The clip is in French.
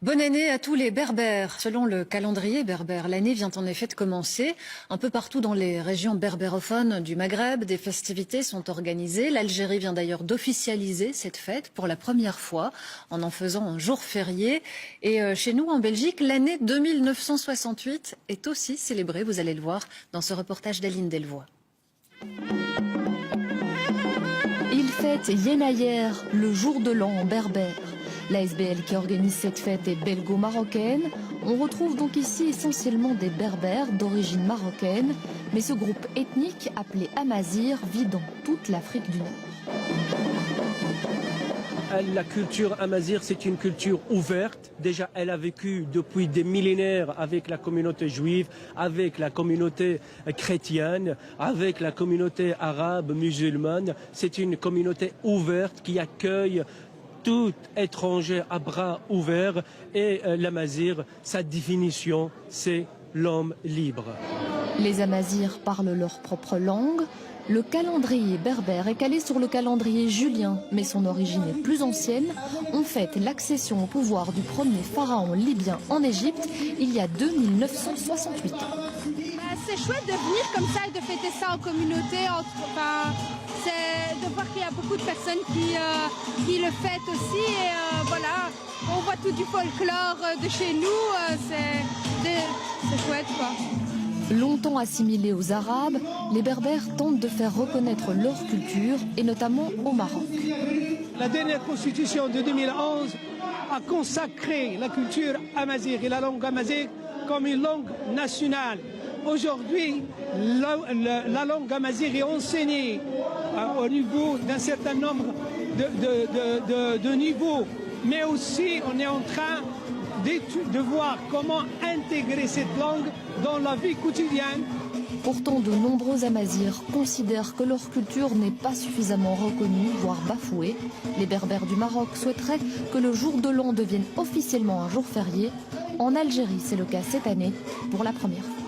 Bonne année à tous les Berbères. Selon le calendrier berbère, l'année vient en effet de commencer. Un peu partout dans les régions berbérophones du Maghreb, des festivités sont organisées. L'Algérie vient d'ailleurs d'officialiser cette fête pour la première fois en faisant un jour férié. Et chez nous, en Belgique, l'année 2968 est aussi célébrée. Vous allez le voir dans ce reportage d'Aline Delvoye. Il fête Yenayer, le jour de l'an en berbère. La SBL qui organise cette fête est belgo-marocaine. On retrouve donc ici essentiellement des berbères d'origine marocaine. Mais ce groupe ethnique, appelé Amazigh, vit dans toute l'Afrique du Nord. La culture amazigh, c'est une culture ouverte. Déjà, elle a vécu depuis des millénaires avec la communauté juive, avec la communauté chrétienne, avec la communauté arabe, musulmane. C'est une communauté ouverte qui accueille tout étranger à bras ouverts. Et l'Amazigh, sa définition, c'est l'homme libre. Les Amazighs parlent leur propre langue. Le calendrier berbère est calé sur le calendrier julien, mais son origine est plus ancienne. On fête l'accession au pouvoir du premier pharaon libyen en Égypte il y a 2968 ans. C'est chouette de venir comme ça et de fêter ça en communauté. C'est de voir qu'il y a beaucoup de personnes qui le fêtent aussi. Et voilà, on voit tout du folklore de chez nous. C'est chouette, quoi. Longtemps assimilés aux Arabes, les Berbères tentent de faire reconnaître leur culture, et notamment au Maroc. La dernière constitution de 2011 a consacré la culture amazigh et la langue amazigh comme une langue nationale. Aujourd'hui, la langue amazigh est enseignée au niveau d'un certain nombre de niveaux, mais aussi on est en train de voir comment intégrer cette langue dans la vie quotidienne. Pourtant, de nombreux Amazighs considèrent que leur culture n'est pas suffisamment reconnue, voire bafouée. Les Berbères du Maroc souhaiteraient que le jour de l'an devienne officiellement un jour férié. En Algérie, c'est le cas cette année pour la première fois.